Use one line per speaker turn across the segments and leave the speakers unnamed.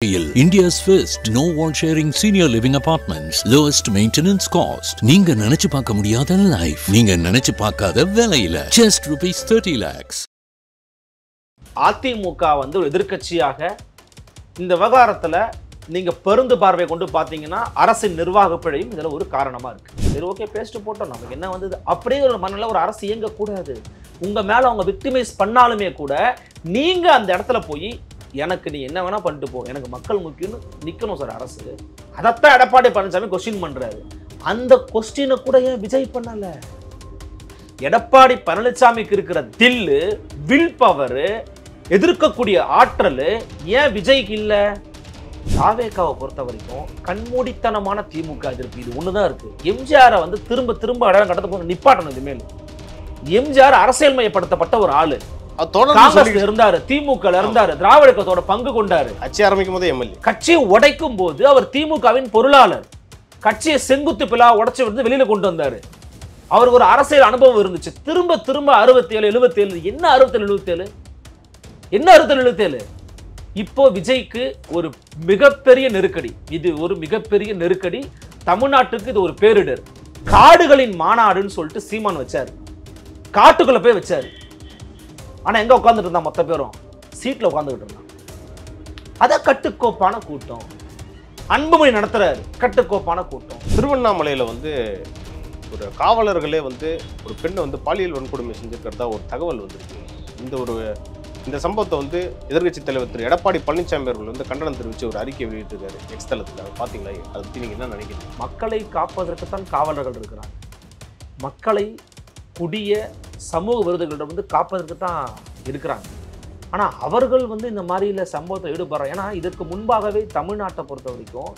India's first no-wall sharing senior living apartments, lowest maintenance cost. நீங்க நினைச்சு பார்க்க முடியாத லைஃப், நீங்க நினைச்சு பார்க்காத விலையில just rupees 30 lakhs.
அதிமுக வந்து ஒரு எதிர்க்கட்சியாக இந்த விவகாரத்துல நீங்க பெருந்து பார்வை கொண்டு பாத்தீங்கன்னா அரசின் நிர்வாக பிழையும் இதுல ஒரு காரணமா இருக்கு. சரி, ஓகே, பேசிட்டு போட்டோம், நமக்கு என்ன வந்தது அப்படியே ஒரு மனநிலை ஒரு அரசு இயங்க கூடாது. உங்க மேல அவங்க விக்டிமைஸ் பண்ணாலுமே கூட நீங்க அந்த இடத்துல போய் எனக்கு நீ என்ன வேணா பண்ணிட்டு போ, எனக்கு மக்கள் முக்கியம்னு நிக்கணும் சார் அரசு. அதைத்தான் எடப்பாடி பழனிசாமி கொஸ்டின் பண்றாரு. அந்த கொஸ்டினை கூட ஏன் விஜய் பண்ணல? எடப்பாடி பழனிசாமிக்கு இருக்கிற தில்லு, வில் பவர், எதிர்க்கக்கூடிய ஆற்றல் ஏன் விஜய்க்கு இல்ல? தாவேகாவை பொறுத்த வரைக்கும் கண்மூடித்தனமான திமுக எதிர்ப்பு இது ஒண்ணுதான் இருக்கு. எம்ஜிஆரை வந்து திரும்ப திரும்ப அடையாளம் கடத்த போது நிப்பாட்டணும். இதுமேல் எம்ஜிஆர் அரசியல் மயப்படுத்தப்பட்ட ஒரு ஆளு. காங்கிரஸ்ல இருந்தாரு, திமுக இருந்தாரு, திராவிட கழகத்தோட பங்கு கொண்டாரு.
கட்சி ஆரம்பிக்கும் போது எம்எல்ஏ,
கட்சியை உடைக்கும் போது அவர் திமுகவின் பொருளாளர். கட்சியை செங்குத்து பிளா உடைச்சு வந்து வெளியில கொண்டு வந்தாரு. அவருக்கு ஒரு அரசியல் அனுபவம் இருந்துச்சு. திரும்ப திரும்ப 67 77 என்ன 67 77 என்ன 67 77? இப்போ விஜய்க்கு ஒரு மிகப்பெரிய நெருக்கடி. இது ஒரு மிகப்பெரிய நெருக்கடி. தமிழ்நாட்டுக்கு இது ஒரு பேரிடர். காடுகளின் மாநாடுன்னு சொல்லிட்டு சீமான் வச்சாரு. காட்டுக்குள்ள போய் வச்சாரு. ஆனா எங்க உட்கார்ந்துட்டு இருந்தா? மொத்த பேரும் சீட்ல உட்கார்ந்துட்டு இருந்தான். அத கட்டுக்கோப்பான கூட்டம். அன்புமணி நடத்துறாரு, கட்டுக்கோப்பான கூட்டம்.
திருவண்ணாமலையில வந்து ஒரு காவலர்களே வந்து ஒரு பெண்ணை வந்து பாலியல் வன்கொடுமை செஞ்சிருக்கிறதா ஒரு தகவல் வந்திருக்கு. இந்த சம்பவத்தை வந்து எதிர்க்கட்சி தலைவர் திரு எடப்பாடி பழனிசாமி அவர்கள் வந்து கண்டனம் தெரிவித்து ஒரு அறிக்கை வெளியிட்டிருக்காரு எக்ஸ் தளத்தில். அதை பார்த்தீங்களா? அதை பற்றி நீங்கள் என்ன நினைக்கிறீங்க?
மக்களை காப்பதற்குத்தான் காவலர்கள் இருக்கிறாங்க. மக்களை குடிய சமூக விரோதிகளிடம் வந்து காப்பதற்கு தான் இருக்கிறாங்க. ஆனால் அவர்கள் வந்து இந்த மாதிரில சம்பவத்தை ஈடுபடுறாங்க. ஏன்னா இதற்கு முன்பாகவே தமிழ்நாட்டை பொறுத்த வரைக்கும்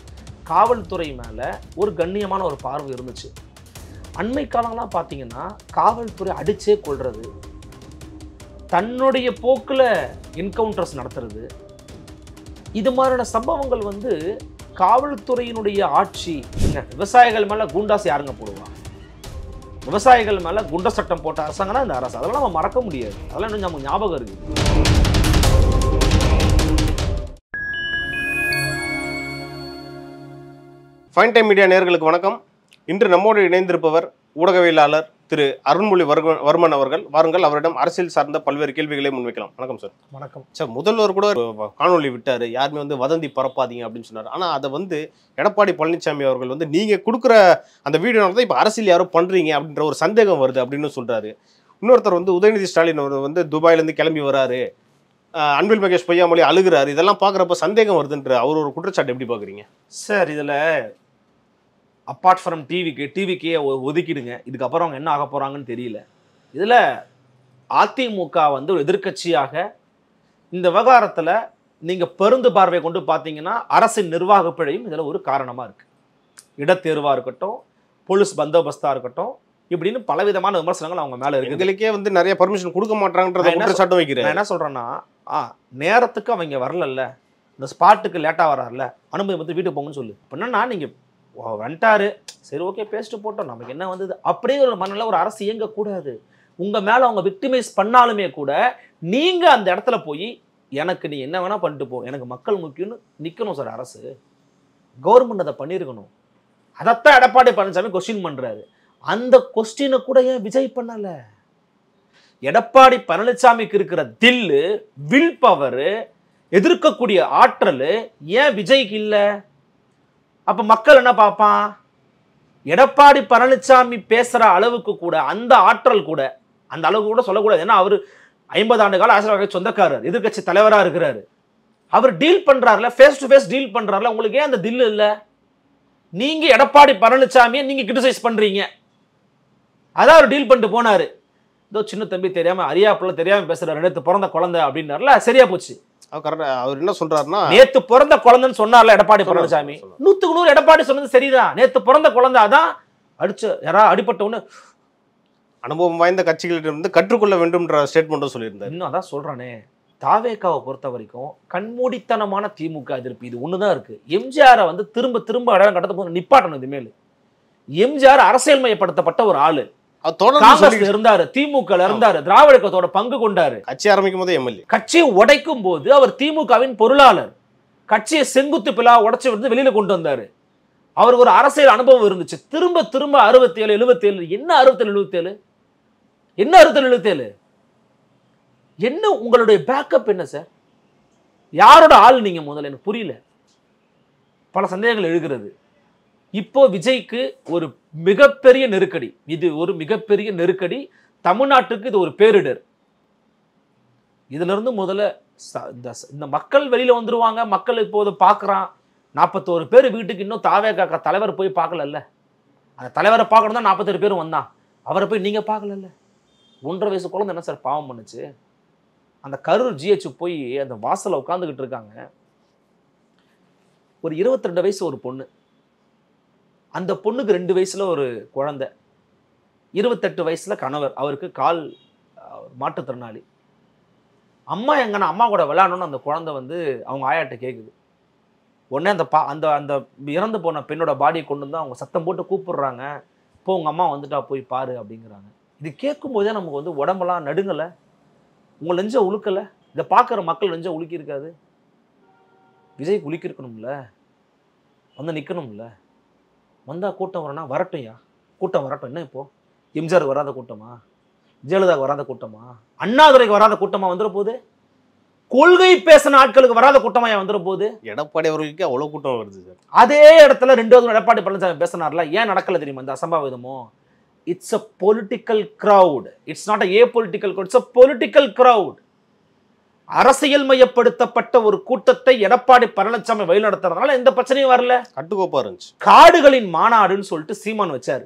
காவல்துறை மேலே ஒரு கண்ணியமான ஒரு பார்வை இருந்துச்சு. அண்மை காலங்கள்லாம் பார்த்தீங்கன்னா காவல்துறை அடிச்சே கொள்வது, தன்னுடைய போக்கில் என்கவுண்டர்ஸ் நடத்துறது, இது மாதிரியான சம்பவங்கள் வந்து காவல்துறையினுடைய ஆட்சி. விவசாயிகள் மேலே குண்டாஸ் யாருங்க போடுவா? விவசாயிகள் மேலே குண்ட சட்டம் போட்ட அரசாங்கன்னா இந்த அரசு. அதெல்லாம் நம்ம மறக்க முடியாது. அதெல்லாம் இன்னும் நமக்கு ஞாபகம் இருக்கு.
ஃபைன் டைம் மீடியா நேயர்களுக்கு வணக்கம். இன்று நம்மோடு இணைந்திருப்பவர் ஊடகவியலாளர் திரு அருண்மொழி வர்மன் அவர்கள். வாருங்கள், அவரிடம் அரசியல் சார்ந்த பல்வேறு கேள்விகளை முன்வைக்கலாம். வணக்கம் சார்.
வணக்கம்
சார். முதல்வர் கூட காணொலி விட்டாரு, யாருமே வந்து வதந்தி பரப்பாதீங்க அப்படின்னு சொன்னார். ஆனால் அதை வந்து எடப்பாடி பழனிசாமி அவர்கள் வந்து நீங்கள் கொடுக்குற அந்த வீடியோ தான் இப்போ அரசியல் யாரோ பண்ணுறீங்க அப்படின்ற ஒரு சந்தேகம் வருது அப்படின்னு சொல்கிறாரு. இன்னொருத்தர் வந்து உதயநிதி ஸ்டாலின் அவர் வந்து துபாயிலேருந்து கிளம்பி வராரு, அன்பில் மகேஷ் பொய்யாமொழி அழுகிறாரு, இதெல்லாம் பார்க்குறப்ப சந்தேகம் வருதுன்ற அவர் ஒரு குற்றச்சாட்டு எப்படி பார்க்குறீங்க
சார்? இதில் அப்பார்ட் ஃப்ரம் டிவிக்கே ஒதுக்கிடுங்க. இதுக்கப்புறம் அவங்க என்ன ஆக போகிறாங்கன்னு தெரியல. இதில் அதிமுக வந்து ஒரு எதிர்க்கட்சியாக இந்த விவகாரத்தில் நீங்கள் பெருந்து பார்வை கொண்டு பார்த்தீங்கன்னா அரசின் நிர்வாக பிழையும் இதில் ஒரு காரணமாக இருக்குது. இடத்தேர்வாக இருக்கட்டும், போலீஸ் பந்தோபஸ்தாக இருக்கட்டும், இப்படின்னு பலவிதமான விமர்சனங்கள் அவங்க மேலே இருக்குது.
எங்களுக்கே வந்து நிறைய பர்மிஷன் கொடுக்க மாட்டாங்கன்றத குற்றச்சாட்டு வைக்கிறேன்.
நான் என்ன சொல்கிறேன்னா, நேரத்துக்கு அவங்க வரலல்ல, இந்த ஸ்பாட்டுக்கு லேட்டாக வராருல்ல, அனுமதி வந்து வீட்டுக்கு போங்கன்னு சொல்லு. என்னன்னா நீங்கள் வந்துட்டாரு, சரி, ஓகே, பேசிட்டு போட்டோம், நமக்கு என்ன வந்தது அப்படியே ஒரு மனநிலை ஒரு அரசு இயங்க கூடாது. உங்க மேல அவங்க விக்டிமைஸ் பண்ணாலுமே கூட நீங்க அந்த இடத்துல போய் எனக்கு நீ என்ன வேணா பண்ணிட்டு போ, எனக்கு மக்கள் முக்கியம்னு நிக்கணும் சார் அரசு. கவர்மெண்ட் அதை பண்ணியிருக்கணும். அதைத்தான் எடப்பாடி பழனிசாமி கொஸ்டின் பண்றாரு. அந்த கொஸ்டினை கூட ஏன் விஜய் பண்ணல? எடப்பாடி பழனிசாமிக்கு இருக்கிற தில்லு, வில் பவர், எதிர்க்கக்கூடிய ஆற்றல் ஏன் விஜய்க்கு இல்ல? அப்ப மக்கள் என்ன பார்ப்பான்? எடப்பாடி பழனிசாமி பேசுற அளவுக்கு கூட அந்த ஆற்றல் கூட அந்த அளவுக்கு கூட சொல்லக்கூடாது. ஏன்னா அவர் 50 ஆண்டு கால அரசியல் சொந்தக்காரர், எதிர்கட்சி தலைவரா இருக்கிறாரு. அவர் டீல் பண்றாருல, ஃபேஸ் டு ஃபேஸ் டீல் பண்றாருல. உங்களுக்கு ஏன் அந்த தில்லு இல்ல? நீங்க எடப்பாடி பழனிசாமியை நீங்க கிரிட்டிசைஸ் பண்றீங்க. அதான் அவர் டீல் பண்ணிட்டு போனாரு. இதோ சின்ன தம்பி தெரியாம அரியாப்புல தெரியாம பேசுறாரு, நேத்து பிறந்த குழந்தை அப்படின்னாருல, சரியா போச்சு.
அவர் என்ன சொல்றாருன்னா,
நேத்து பிறந்த குழந்தைன்னு சொன்னார்ல எடப்பாடி பழனிசாமி. 100க்கு 100 எடப்பாடி சொன்னது சரிதான். நேத்து பிறந்த குழந்தை அதான் அடிச்ச யாரா அடிபட்ட ஒண்ணு
அனுபவம் வாய்ந்த கட்சிகளிடம் கற்றுக்கொள்ள வேண்டும்ன்ற ஸ்டேட்மெண்ட்டும் சொல்லியிருந்தார்.
இன்னும் அதான் சொல்றானே, தாவேகாவை பொறுத்த வரைக்கும் கண்மூடித்தனமான திமுக எதிர்ப்பு இது ஒண்ணுதான் இருக்கு. எம்ஜிஆரை வந்து திரும்ப திரும்ப அடையாளம் கடத்த போது நிப்பாட்டணும். இதுமேல் எம்ஜிஆர் அரசியல் மயப்படுத்தப்பட்ட ஒரு ஆளு. காங்கிரஸ்ல இருந்தாரு, திமுக இருந்தாரு, திராவிட கழகத்தோட பங்கு கொண்டாரு.
கட்சி ஆரம்பிக்கும் போது எம்எல்ஏ.
கட்சியை உடைக்கும் போது அவர் திமுகவின் பொருளாளர். கட்சியை செங்குத்து பிளா உடைச்சு வந்து வெளியில கொண்டு வந்தாரு. அவருக்கு ஒரு அரசியல் அனுபவம் இருந்துச்சு. திரும்ப திரும்ப 67 77 என்ன 67 77 என்ன 67 77 என்ன உங்களுடைய பேக்கப் என்ன சார்? யாரோட ஆள் நீங்க? முதல்ல எனக்கு புரியல. பல சந்தேகங்கள் எழுகிறது. இப்போ விஜய்க்கு ஒரு மிகப்பெரிய நெருக்கடி. இது ஒரு மிகப்பெரிய நெருக்கடி. தமிழ்நாட்டுக்கு இது ஒரு பேரிடர். இதுல இருந்து முதல்ல இந்த மக்கள் வெளியில வந்துருவாங்க. மக்கள் இப்போது பார்க்குறான். 41 பேர் வீட்டுக்கு இன்னும் தாவேகா தலைவர் போய் பார்க்கலல்ல. அந்த தலைவரை பார்க்கணும் தான் 41 பேரும் வந்தான். அவரை போய் நீங்க பார்க்கலல்ல. 1.5 வயசு குழந்தை என்ன சார் பாவம் பண்ணுச்சு? அந்த கரூர் ஜிஹெச் போய் அந்த வாசல்ல உட்காந்துக்கிட்டு இருக்காங்க. ஒரு 22 வயசு ஒரு பொண்ணு. அந்த பொண்ணுக்கு 2 வயசுல ஒரு குழந்தை. 28 வயசுல கணவர். அவருக்கு கால் மாற்றுத்திறனாளி. அம்மா எங்கன்னா அம்மா கூட விளையாடணும்னு அந்த குழந்தை வந்து அவங்க ஆயாட்ட கேட்குது. உடனே அந்த அந்த இறந்து போன பெண்ணோட பாடியை கொண்டு வந்து அவங்க சத்தம் போட்டு கூப்பிடுறாங்க. இப்போ உங்க அம்மா வந்துட்டா போய் பாரு அப்படிங்கிறாங்க. இது கேட்கும் போதே நமக்கு வந்து உடம்பெல்லாம் நடுங்கலை? உங்க நெஞ்ச உழுக்கலை? இதை பார்க்குற மக்கள் நெஞ்ச உலுக்கி இருக்காது? விஜய்க்கு உலுக்கி இருக்கணும்ல, வந்து நிற்கணும்ல. வந்தா கூட்டம் வரனா வரட்டும்யா, கூட்டம் வரட்டும். என்ன இப்போ எம்ஜிஆருக்கு வராத கூட்டமா? ஜெயலலிதாவுக்கு வராத கூட்டமா? அண்ணாதுரைக்கு வராத கூட்டமா வந்துட போகுது? கொள்கை பேசின ஆட்களுக்கு வராத கூட்டமா வந்துட போகுது?
எடப்பாடி அவர்களுக்கு அவ்வளவு கூட்டம் வருது சார்.
அதே இடத்துல 2வது எடப்பாடி பழனிசாமி பேசினார்ல, ஏன் நடக்கல தெரியுமா இந்த அசம்பாவிதமோ? It's a political crowd. It's not a political crowd. It's a political crowd. அரசியல் மையப்படுத்தப்பட்ட ஒரு கூட்டத்தை எடப்பாடி பழனிசாமி வழிநடத்துறதுனால எந்த பிரச்சனையும் வரல.
கட்டுக்கோப்பா இருந்துச்சு.
காடுகளின் மாநாடுன்னு சொல்லிட்டு சீமான் வச்சாரு.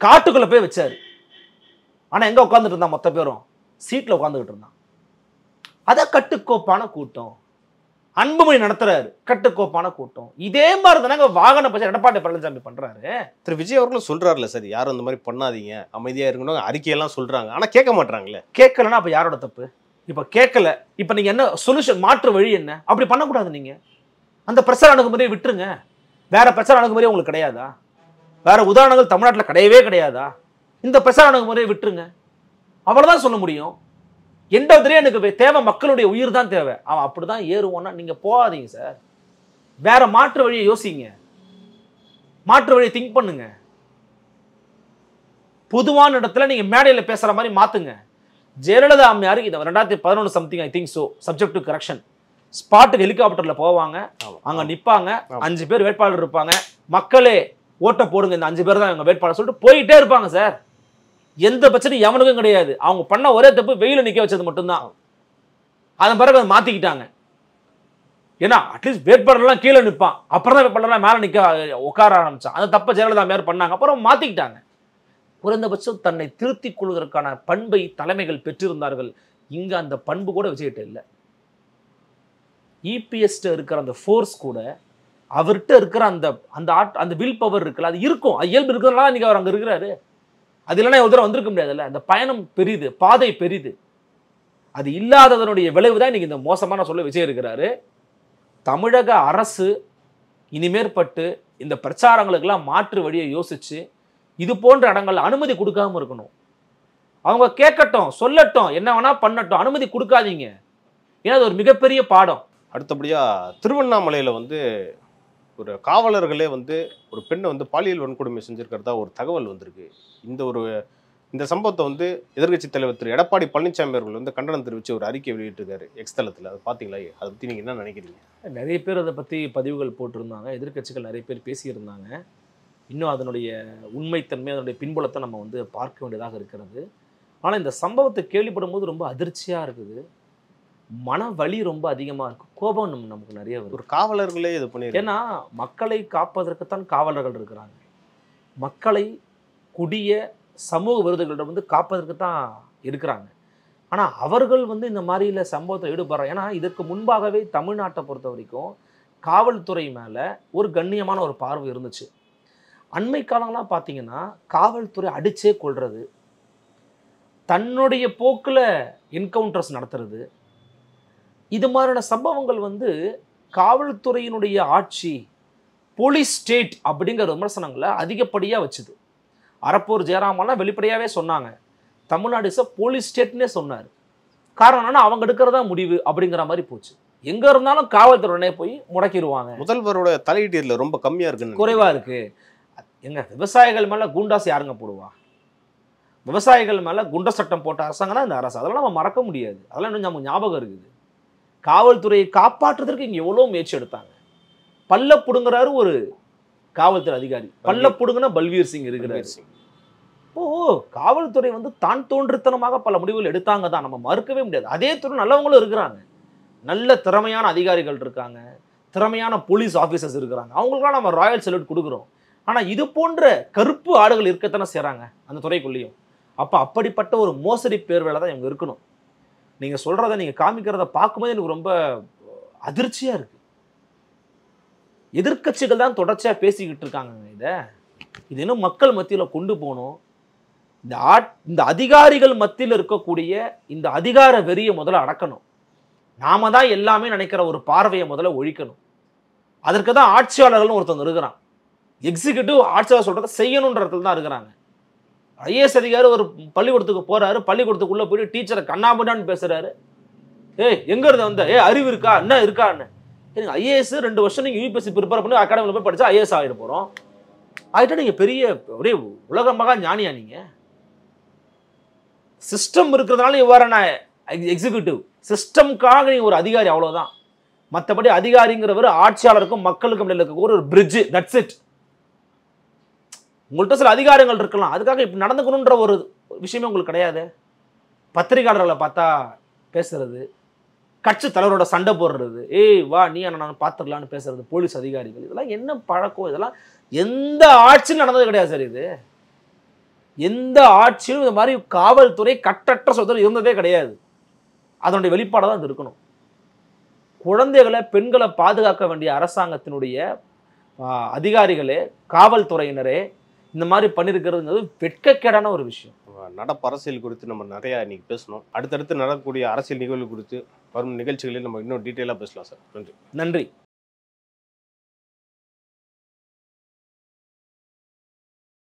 காட்டுக்குள்ள போய் வச்சாரு. ஆனா எங்க உட்காந்துட்டு இருந்தான்? மொத்த பேரும் சீட்ல உட்காந்துக்கிட்டு இருந்தான். அத கட்டுக்கோப்பான கூட்டம். அன்புமணி நடத்துறாரு, கட்டுக்கோப்பான கூட்டம். இதே மாதிரி தானே வாகன பட்ஜெட் எடப்பாடி பழனிசாமி பண்றாரு.
திரு விஜய் அவர்களும் சொல்றாருல சார், யாரும் இந்த மாதிரி பண்ணாதீங்க, அமைதியா இருக்கணும், அறிக்கையெல்லாம் சொல்றாங்க. ஆனா கேட்க மாட்டாங்களே.
கேட்கலன்னா அப்ப யாரோட தப்பு? இப்ப கேட்கல, இப்ப நீங்க என்ன சொல்யூஷன், மாற்று வழி என்ன? அப்படி பண்ணக்கூடாது. நீங்க அந்த பிரச்சார அணுகுமுறையை விட்டுருங்க. வேற பிரச்சார அணுகுமுறையே உங்களுக்கு கிடையாதா? வேற உதாரணங்கள் தமிழ்நாட்டில் கிடையவே கிடையாதா? இந்த பிரச்சார அணுகுமுறையை விட்டுருங்க. அவ்வளவுதான் சொல்ல முடியும். எண்டவத்திலே எனக்கு தேவை மக்களுடைய உயிர் தான் தேவை. அவன் அப்படிதான் ஏறுவான்னா நீங்க போகாதீங்க சார். வேற மாற்று வழியை யோசிங்க. மாற்று வழியை திங்க் பண்ணுங்க. பொதுவான இடத்துல நீங்க மேடையில் பேசுற மாதிரி மாத்துங்க. ஜெயலலிதா அம்மையாருக்கு இது 2011 something I think so, subject to correction. ஸ்பாட்டுக்கு ஹெலிகாப்டர்ல போவாங்க, அங்க நிப்பாங்க, 5 பேர் வேட்பாளர் இருப்பாங்க. மக்களே ஓட்ட போடுங்க, இந்த 5 பேர் தான் எங்க வேட்பாளர் சொல்லிட்டு போயிட்டே இருப்பாங்க சார். எந்த பிரச்சனையும் எவனுக்கும் கிடையாது. அவங்க பண்ண ஒரே தப்பு வெயில நிக்க வச்சது மட்டும்தான். அதன் பிறகு அதை மாத்திக்கிட்டாங்க. ஏன்னா அட்லீஸ்ட் வேட்பாளர்லாம் கீழே நிற்பான், அப்புறம் தான் வேட்பாளர்லாம் மேல நிக்க உட்கார ஆரம்பிச்சான். அந்த தப்ப ஜெயலலிதா அம்மையார் பண்ணாங்க, அப்புறம் மாத்திக்கிட்டாங்க. குறைந்தபட்சம் தன்னை திருத்திக் கொள்வதற்கான பண்பை தலைமைகள் பெற்றிருந்தார்கள். இங்க அந்த பண்பு கூட விஜய்கிட்ட இல்லை. இபிஎஸ் இருக்கிற அந்த ஃபோர்ஸ் கூட, அவர்கிட்ட இருக்கிற அந்த அந்த அந்த வில் பவர் இருக்குல்ல, அது இருக்கும். அது இயல்பு இருக்கிறதுனால இன்னைக்கு அவர் அங்க இருக்கிறாரு. அது இல்லைன்னா ஒரு தடவை வந்திருக்க முடியாதுல்ல. அந்த பயணம் பெரிது, பாதை பெரிது. அது இல்லாததனுடைய விளைவு தான் இன்னைக்கு இந்த மோசமான சொல்ல விஜய் இருக்கிறாரு. தமிழக அரசு இனிமேற்பட்டு இந்த பிரச்சாரங்களுக்கெல்லாம் மாற்று வழியை யோசிச்சு இது போன்ற இடங்கள்ல அனுமதி கொடுக்காம இருக்கணும். அவங்க கேட்கட்டும், சொல்லட்டும், என்ன வேணா பண்ணட்டும், அனுமதி கொடுக்காதீங்க. ஏன்னா அது ஒரு மிகப்பெரிய பாடம்.
அடுத்தபடியா திருவண்ணாமலையில ஒரு காவலர்களே ஒரு பெண்ணை பாலியல் வன்கொடுமை செஞ்சிருக்கிறதா ஒரு தகவல் வந்திருக்கு. இந்த சம்பவத்தை எதிர்க்கட்சி தலைவர் திரு எடப்பாடி பழனிசாமி அவர்கள் கண்டனம் தெரிவித்து ஒரு அறிக்கை வெளியிட்டிருக்காரு எக்ஸ் தளத்தில். அதை பார்த்தீங்களா? அதை பற்றி நீங்கள் என்ன நினைக்கிறீங்க?
நிறைய பேர் அதை பற்றி பதிவுகள் போட்டிருந்தாங்க. எதிர்க்கட்சிகள் நிறைய பேர் பேசியிருந்தாங்க. இன்னும் அதனுடைய உண்மைத்தன்மை, அதனுடைய பின்புலத்தை நம்ம பார்க்க வேண்டியதாக இருக்கிறது. ஆனால் இந்த சம்பவத்தை கேள்விப்படும் போது ரொம்ப அதிர்ச்சியாக இருக்குது. மன வலி ரொம்ப அதிகமாக இருக்கு. கோபம் நமக்கு நிறைய வருது. ஒரு
காவலர்களே இது பண்ணி,
ஏன்னா மக்களை காப்பதற்குத்தான் காவலர்கள் இருக்கிறாங்க. மக்களை குடிய சமூக விரோதிகளிடம் காப்பதற்கு தான் இருக்கிறாங்க. ஆனால் அவர்கள் இந்த மாதிரியில் சம்பவத்தை ஈடுபடுறாங்க. ஏன்னா இதற்கு முன்பாகவே தமிழ்நாட்டை பொறுத்த வரைக்கும் காவல்துறை மேலே ஒரு கண்ணியமான ஒரு பார்வை இருந்துச்சு. அண்மை காலங்களாக பார்த்தீங்கன்னா காவல்துறை அடிச்சே கொள்வது, தன்னுடைய போக்கில் என்கவுண்டர்ஸ் நடத்துறது, இது மாதிரியான சம்பவங்கள் காவல்துறையினுடைய ஆட்சி, போலீஸ் ஸ்டேட் அப்படிங்கிற விமர்சனங்களை அதிகப்படியாக வச்சுது. அரப்பூர் ஜெயராமெல்லாம் வெளிப்படையாகவே சொன்னாங்க, தமிழ்நாடு இஸ் அ போலீஸ் ஸ்டேட்னே சொன்னார். காரணம் என்னன்னா அவங்க எடுக்கிறதா முடிவு அப்படிங்கிற மாதிரி போச்சு. எங்க இருந்தாலும் காவல்துறை உடனே போய் முடக்கிடுவாங்க.
முதல்வரோட தலையீடு இதுல ரொம்ப கம்மியா இருக்குன்னு
குறைவா இருக்கு. எங்க விவசாயிகள் மேல குண்டாஸ் யாருங்க போடுவா? விவசாயிகள் மேல குண்ட சட்டம் போட்ட அரசாங்கம் தான் இந்த அரசு. அதெல்லாம் நம்ம மறக்க முடியாது. அதெல்லாம் இன்னும் நமக்கு ஞாபகம் இருக்குது. காவல்துறையை காப்பாற்றுறதுக்கு இங்க எவ்வளவு முயற்சி எடுத்தாங்க. பல்ல புடுங்குறாரு ஒரு காவல்துறை அதிகாரி, பல்ல புடுங்குனா பல்வீர் சிங் இருக்கிறாரு. இப்போ காவல்துறை வந்து தான் தோன்றித்தனமாக பல முடிவுகள் எடுத்தாங்க தான், நம்ம மறுக்கவே முடியாது. அதே துறை நல்லவங்களும் இருக்கிறாங்க, நல்ல திறமையான அதிகாரிகள் இருக்காங்க, திறமையான போலீஸ் ஆஃபீஸர்ஸ் இருக்கிறாங்க. அவங்களுக்குலாம் நம்ம ராயல் சல்யூட் கொடுக்குறோம். ஆனா இது போன்ற கருப்பு ஆடுகள் இருக்கத்தானே செய்றாங்க அந்த துறைக்குள்ளேயும். அப்ப அப்படிப்பட்ட ஒரு மோசடி பேர் வேலை தான் இவங்க இருக்கணும். நீங்க சொல்றதை நீங்க காமிக்கிறத பார்க்கும்போது எனக்கு ரொம்ப அதிர்ச்சியா இருக்கு. எதிர்க்கட்சிகள் தான் தொடர்ச்சியா பேசிக்கிட்டு இருக்காங்க. இது இன்னும் மக்கள் மத்தியில கொண்டு போகணும். இந்த அதிகாரிகள் மத்தியில் இருக்கக்கூடிய இந்த அதிகார வெறியை முதல்ல அடக்கணும். நாம தான் எல்லாமே நினைக்கிற ஒரு பார்வையை முதல்ல ஒழிக்கணும். அதற்கு தான் ஆட்சியாளர்கள் ஒருத்தவங்க இருக்கிறான். எக்ஸிக்யூட்டிவ் ஆட்சியாளர் சொல்றதை செய்யணுன்றதுல தான் இருக்கிறாங்க. ஐஏஎஸ் அதிகாரி ஒரு பள்ளிக்கூடத்துக்கு போறாரு, பள்ளிக்கூடத்துக்குள்ள போயிட்டு டீச்சரை கண்ணாபண்ணான்னு பேசுறாரு. எங்க இருந்து வந்த அறிவு இருக்கா என்ன இருக்கான்னு. ஐஏஎஸ் 2 வருஷம் நீங்க யூபிஎஸ்சி ப்ரிப்பேர் பண்ணி அகாடமியில் போய் படிச்சா ஐஏஎஸ் ஆகிட போறோம். ஆகிட்டா நீங்க பெரிய ஒரே உலக மகா ஞானியா? நீங்க சிஸ்டம் இருக்கிறதுனால இவ்வாறான எக்ஸிக்யூட்டிவ் சிஸ்டம்காக நீங்க ஒரு அதிகாரி, அவ்வளவுதான். மற்றபடி அதிகாரிங்கிறவர் ஆட்சியாளருக்கும் மக்களுக்கும் இடையில இருக்க ஒரு பிரிட்ஜ், தட்ஸ் இட். உங்கள்கிட்ட சில அதிகாரங்கள் இருக்கலாம், அதுக்காக இப்படி நடந்துக்கணுன்ற ஒரு விஷயமே உங்களுக்கு கிடையாது. பத்திரிகையாளர்களை பார்த்தா பேசுறது, கட்சி தலைவரோட சண்டை போடுறது, வா நீ நான் பார்த்துக்கலான்னு பேசுறது போலீஸ் அதிகாரிகள், இதெல்லாம் என்ன பழக்கம்? இதெல்லாம் எந்த ஆட்சியும் நடந்தது கிடையாது சார். இது எந்த ஆட்சியும் இந்த மாதிரி காவல்துறை கட்டற்ற சொத்து இருந்ததே கிடையாது. அதனுடைய வெளிப்பாடாக தான் இது இருக்கணும். குழந்தைகளை பெண்களை பாதுகாக்க வேண்டிய அரசாங்கத்தினுடைய அதிகாரிகளே காவல்துறையினரே இந்த மாதிரி பண்ணியிருக்கிறதுங்கிறது வெட்கக்கேடான ஒரு விஷயம்.
நடப்பு அரசியல் குறித்து நம்ம நிறையா இன்னைக்கு பேசணும். அடுத்தடுத்து நடக்கக்கூடிய அரசியல் நிகழ்வு குறித்து வரும் நிகழ்ச்சிகளில் நம்ம இன்னும் டீட்டெயிலாக பேசலாம் சார். நன்றி.
நன்றி.